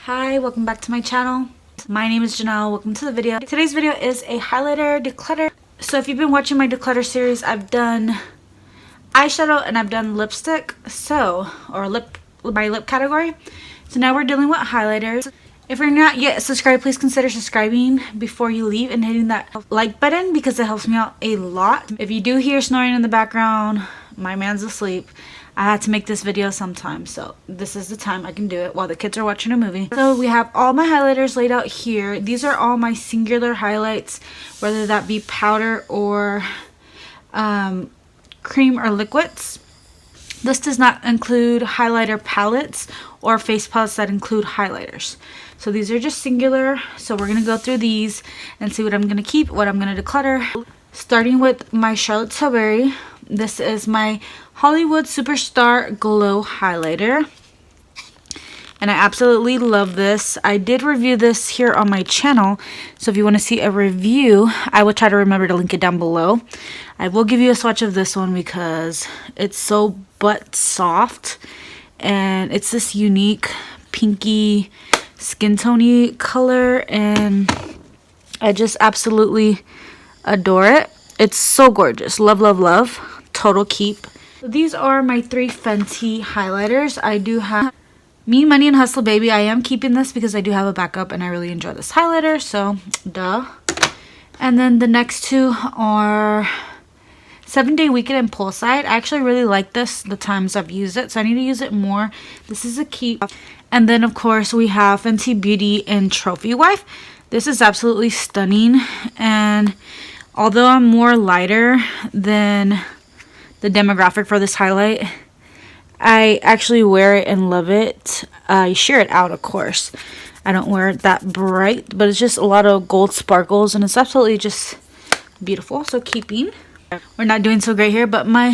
Hi, welcome back to my channel. My name is Janelle. Welcome to the video. Today's video is a highlighter declutter. So if you've been watching my declutter series, I've done eyeshadow and I've done lipstick, or my lip category. So now we're dealing with highlighters. If you're not yet subscribed, please consider subscribing before you leave and hitting that like button because it helps me out a lot. If you do hear snoring in the background, my man's asleep. I had to make this video sometime, so this is the time I can do it while the kids are watching a movie. So we have all my highlighters laid out here. These are all my singular highlights, whether that be powder or cream or liquids. This does not include highlighter palettes or face palettes that include highlighters. So these are just singular. So we're going to go through these and see what I'm going to keep, what I'm going to declutter. Starting with my Charlotte Tilbury. This is my Hollywood Superstar Glow Highlighter. And I absolutely love this. I did review this here on my channel. So if you want to see a review, I will try to remember to link it down below. I will give you a swatch of this one because it's so butt soft. And it's this unique pinky skin tone-y color. And I just absolutely adore it. It's so gorgeous. Love, love, love. Total keep. So these are my 3 Fenty highlighters. I do have Me, Money, and Hustle Baby. I am keeping this because I do have a backup and I really enjoy this highlighter. So, duh. And then the next 2 are 7-Day Weekend and Poolside. I actually really like this the times I've used it. So I need to use it more. This is a keep. And then, of course, we have Fenty Beauty and Trophy Wife. This is absolutely stunning. And although I'm more lighter than the demographic for this highlight, I actually wear it and love it. I sheer it out, of course. I don't wear it that bright, but it's just a lot of gold sparkles and it's absolutely just beautiful. So keeping. We're not doing so great here, but my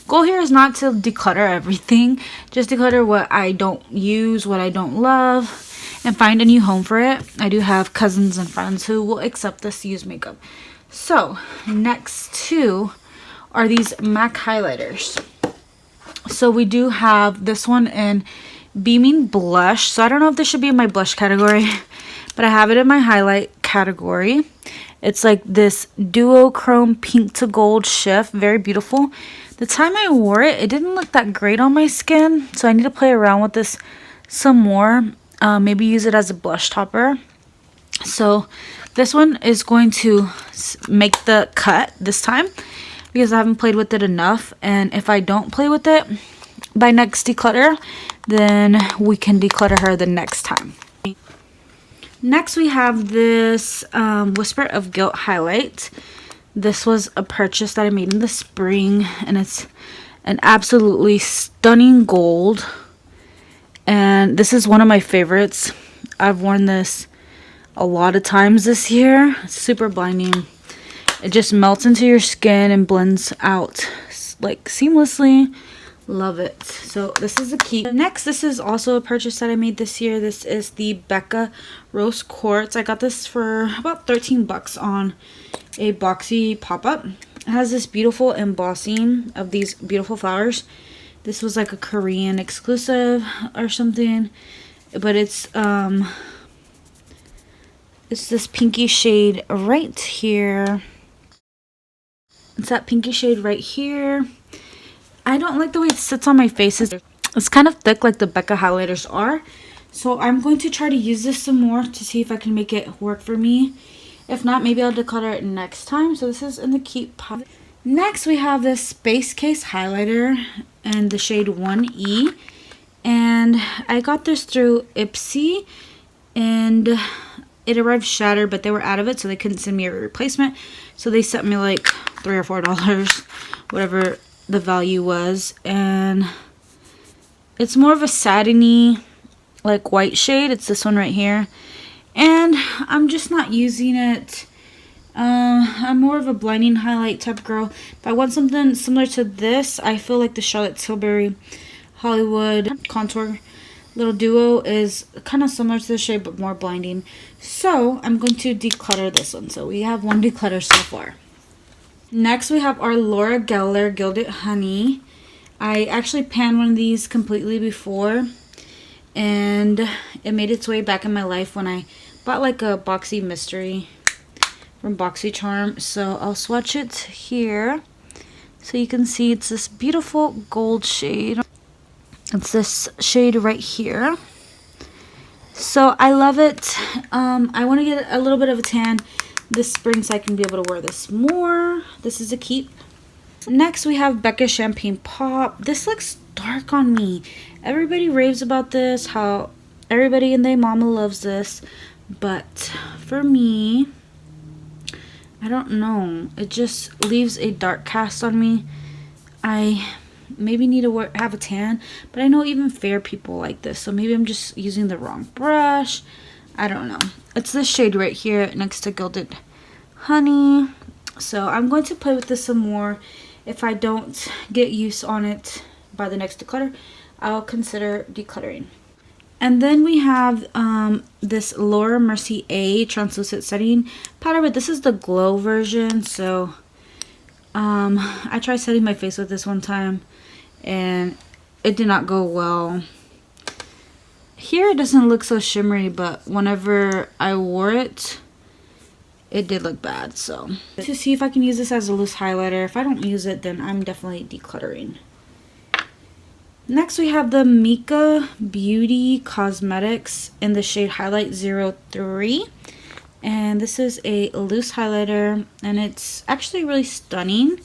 goal here is not to declutter everything. Just declutter what I don't use, what I don't love, and find a new home for it. I do have cousins and friends who will accept this used makeup. So next 2 are these MAC highlighters. So we do have this one in Beaming Blush. So I don't know if this should be in my blush category, but I have it in my highlight category. It's like this duochrome pink to gold shift. Very beautiful. The time I wore it, it didn't look that great on my skin. So I need to play around with this some more. Maybe use it as a blush topper. So this one is going to make the cut this time, because I haven't played with it enough. And if I don't play with it by next declutter, then we can declutter her the next time. Next we have this Whisper of Guilt highlight. This was a purchase that I made in the spring, and it's an absolutely stunning gold. And this is one of my favorites. I've worn this a lot of times this year. It's super blinding. It just melts into your skin and blends out like seamlessly. Love it. So this is a keep. Next, this is also a purchase that I made this year. This is the Becca Rose Quartz. I got this for about 13 bucks on a Boxy pop-up. It has this beautiful embossing of these beautiful flowers. This was like a Korean exclusive or something, but it's this pinky shade right here. It's that pinky shade right here. I don't like the way it sits on my face. It's kind of thick like the Becca highlighters are. So I'm going to try to use this some more to see if I can make it work for me. If not, maybe I'll declutter it next time. So this is in the keep pot. Next, we have this Space Case highlighter in the shade 1E. And I got this through Ipsy. And it arrived shattered, but they were out of it, so they couldn't send me a replacement. So they sent me like $3 or $4, whatever the value was. And it's more of a satiny, like white shade. It's this one right here. And I'm just not using it. I'm more of a blinding highlight type girl. If I want something similar to this, I feel like the Charlotte Tilbury Hollywood Contour Little Duo is kind of similar to the shade, but more blinding. So I'm going to declutter this one. So we have 1 declutter so far. Next we have our Laura Geller Gilded Honey. I actually panned one of these completely before, and it made its way back in my life when I bought like a boxy mystery from BoxyCharm. So I'll swatch it here so you can see it's this beautiful gold shade. It's this shade right here. So I love it. I want to get a little bit of a tan this spring so I can be able to wear this more. This is a keep. Next we have Becca Champagne Pop. This looks dark on me. Everybody raves about this, how everybody and their mama loves this, but for me, I don't know. It just leaves a dark cast on me. I maybe need to have a tan, but I know even fair people like this, so maybe I'm just using the wrong brush. I don't know. It's this shade right here next to Gilded Honey. So I'm going to play with this some more. If I don't get use on it by the next declutter, I'll consider decluttering. And then we have this Laura Mercier A translucent setting powder, but this is the glow version. So I tried setting my face with this one time and it did not go well. Here it doesn't look so shimmery, but whenever I wore it, it did look bad. So to see if I can use this as a loose highlighter. If I don't use it, then I'm definitely decluttering. Next we have the Mika Beauty Cosmetics in the shade Highlight 03. And this is a loose highlighter and it's actually really stunning.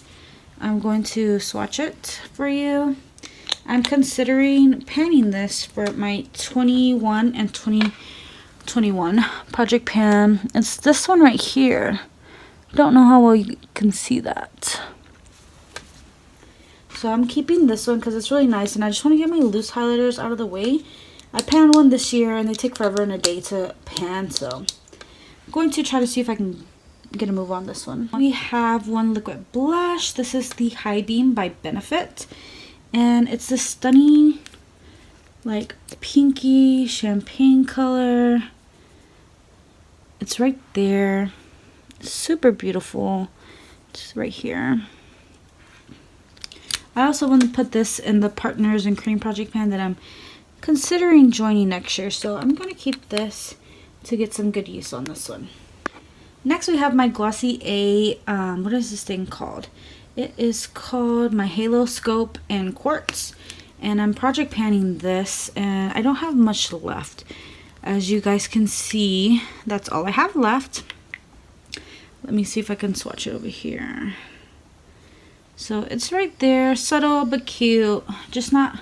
I'm going to swatch it for you. I'm considering panning this for my 21 and 2021 Project Pan. It's this one right here. I don't know how well you can see that. So I'm keeping this one because it's really nice and I just want to get my loose highlighters out of the way. I panned one this year and they take forever and a day to pan, so I'm going to try to see if I can get a move on this one. We have one liquid blush. This is the High Beam by Benefit. And it's this stunning like pinky champagne color. It's right there. Super beautiful. It's right here. I also want to put this in the Partners in Cream Project Pan that I'm considering joining next year. So I'm going to keep this to get some good use on this one. Next we have my Glossy A, what is this thing called? It is called my Halo Scope in Quartz. And I'm project panning this and I don't have much left. As you guys can see, that's all I have left. Let me see if I can swatch it over here. So it's right there, subtle but cute, just not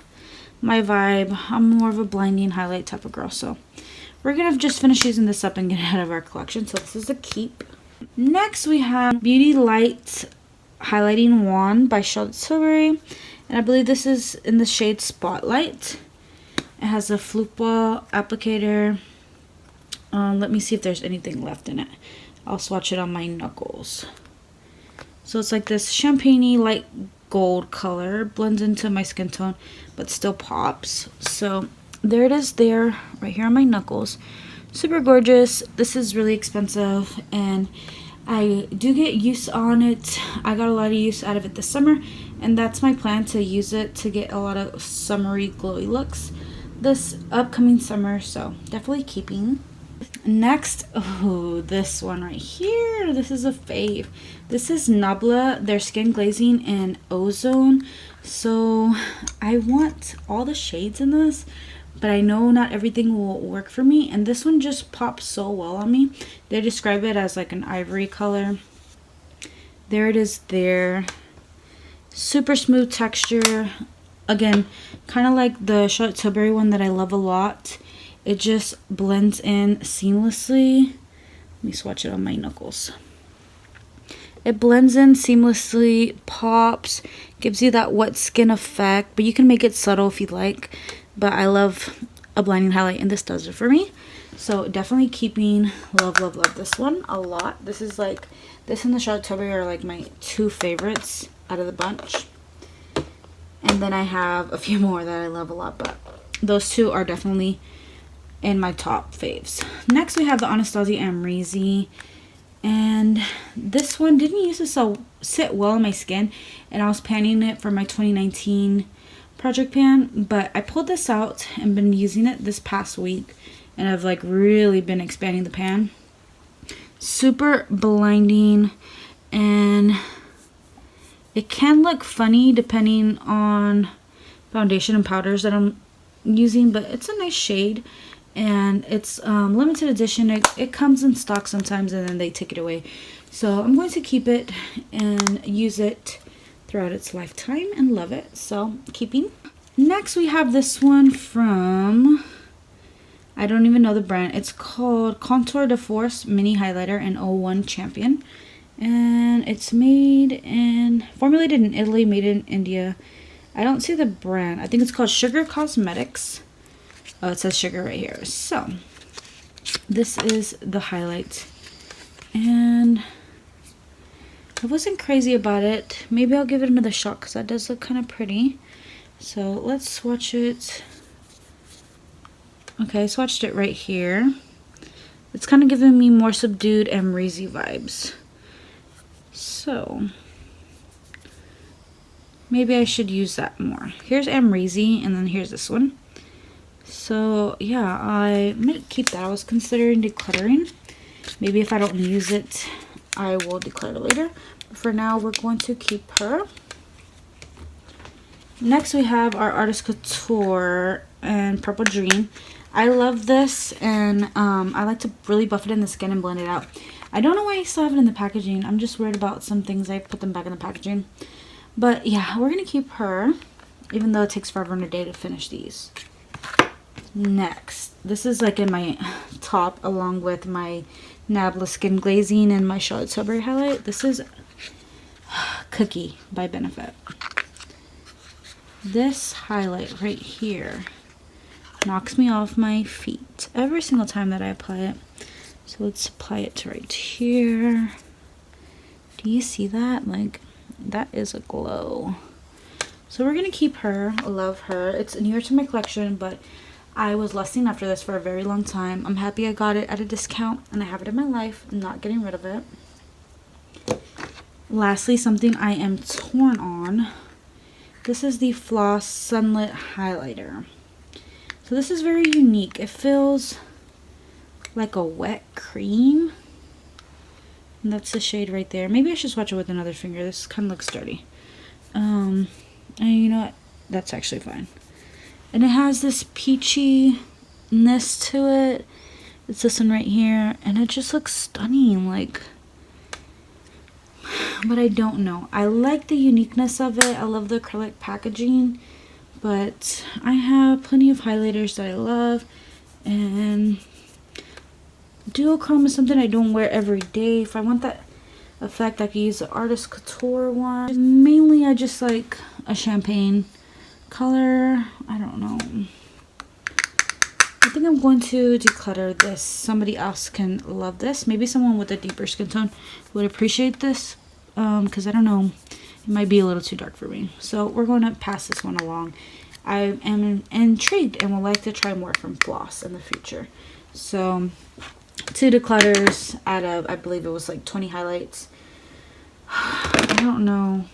my vibe. I'm more of a blinding highlight type of girl, so we're gonna just finish using this up and get ahead of our collection. So this is a keep. Next we have Beauty Light Highlighting Wand by Charlotte Tilbury, and I believe this is in the shade Spotlight. It has a Flupa applicator. Let me see if there's anything left in it. I'll swatch it on my knuckles. So it's like this champagne-y light gold color, blends into my skin tone, but still pops. So there it is there, right here on my knuckles. Super gorgeous. This is really expensive, and I do get use on it. I got a lot of use out of it this summer, and that's my plan, to use it to get a lot of summery glowy looks this upcoming summer. So definitely keeping. Next, oh, this one right here. This is a fave. This is Nabla, their skin glazing in Ozone. So I want all the shades in this, but I know not everything will work for me, and this one just pops so well on me. They describe it as like an ivory color. There it is there. Super smooth texture. Again, kind of like the Charlotte Tilbury one that I love a lot. It just blends in seamlessly. Let me swatch it on my knuckles. It blends in seamlessly, pops, gives you that wet skin effect, but you can make it subtle if you like. But I love a blinding highlight, and this does it for me. So definitely keeping. Love, love, love this one a lot. This is like, this and the Charlotte Tilbury are like my two favorites out of the bunch. And then I have a few more that I love a lot, but those two are definitely in my top faves. Next we have the Anastasia Amrezy, and this one didn't used to sit well on my skin, and I was panning it for my 2019 project pan, but I pulled this out and been using it this past week, and I've like really been expanding the pan. Super blinding, and it can look funny depending on foundation and powders that I'm using, but it's a nice shade, and it's limited edition. It comes in stock sometimes and then they take it away, so I'm going to keep it and use it throughout its lifetime and love it, so keeping. Next we have this one from, I don't even know the brand. It's called Contour de Force Mini Highlighter in 01 Champion, and it's formulated in Italy, made in India. I don't see the brand. I think it's called Sugar Cosmetics. Oh, it says sugar right here. So this is the highlight, and I wasn't crazy about it. Maybe I'll give it another shot because that does look kind of pretty. So let's swatch it. Okay, I swatched it right here. It's kind of giving me more subdued Amrezy vibes. So maybe I should use that more. Here's Amrezy, and then here's this one. So yeah, I might keep that. I was considering decluttering. Maybe if I don't use it, I will declutter later. But for now, we're going to keep her. Next, we have our Artist Couture and Purple Dream. I love this, and I like to really buff it in the skin and blend it out. I don't know why I still have it in the packaging. I'm just worried about some things. I put them back in the packaging. But yeah, we're going to keep her, even though it takes forever and a day to finish these. Next, this is like in my top along with my Nabla Skin Glazing and my Charlotte Tilbury highlight. This is Cookie by Benefit. This highlight right here knocks me off my feet every single time that I apply it. So let's apply it to right here. Do you see that? Like, that is a glow. So we're gonna keep her. I love her. It's newer to my collection, but I was lusting after this for a very long time. I'm happy I got it at a discount and I have it in my life. I'm not getting rid of it. Lastly, something I am torn on. This is the Floss Sunlit Highlighter. So this is very unique. It feels like a wet cream. And that's the shade right there. Maybe I should swatch it with another finger. This kind of looks dirty. And you know what? That's actually fine. And it has this peachiness to it. It's this one right here. And it just looks stunning. Like, but I don't know. I like the uniqueness of it. I love the acrylic packaging. But I have plenty of highlighters that I love. And duochrome is something I don't wear every day. If I want that effect, I could use the Artist Couture one. Mainly, I just like a champagne color. I don't know. I think I'm going to declutter this. Somebody else can love this. Maybe someone with a deeper skin tone would appreciate this. Because I don't know. It might be a little too dark for me. So we're going to pass this one along. I am intrigued and would like to try more from Floss in the future. So 2 declutters out of, I believe it was like 20 highlights. I don't know.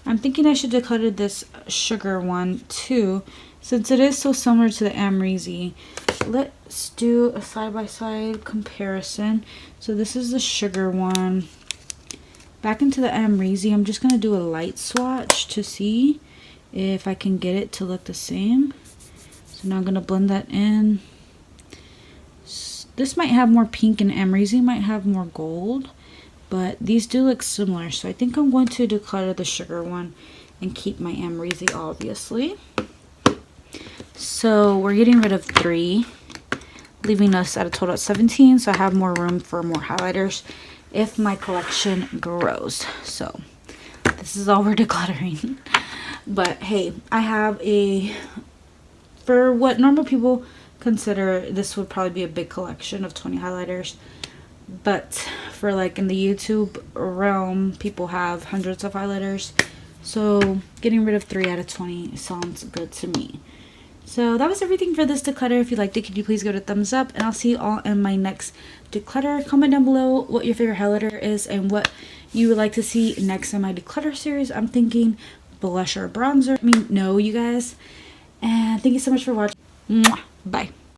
I'm thinking I should declutter this sugar one too, since it is so similar to the Amrezy. Let's do a side-by-side comparison. So this is the sugar one. Back into the Amrezy, I'm just going to do a light swatch to see if I can get it to look the same. So now I'm going to blend that in. This might have more pink and Amrezy might have more gold, but these do look similar. So I think I'm going to declutter the sugar one and keep my Amrezy, obviously. So we're getting rid of 3, leaving us at a total of 17. So I have more room for more highlighters if my collection grows. So this is all we're decluttering. But hey, I have for what normal people consider, this would probably be a big collection of 20 highlighters. But for like in the YouTube realm, people have hundreds of highlighters. So getting rid of 3 out of 20 sounds good to me. So that was everything for this declutter. If you liked it, could you please give it a thumbs up? And I'll see you all in my next declutter. Comment down below what your favorite highlighter is and what you would like to see next in my declutter series. I'm thinking blush or bronzer, let me know, you guys. And thank you so much for watching. Mwah. Bye.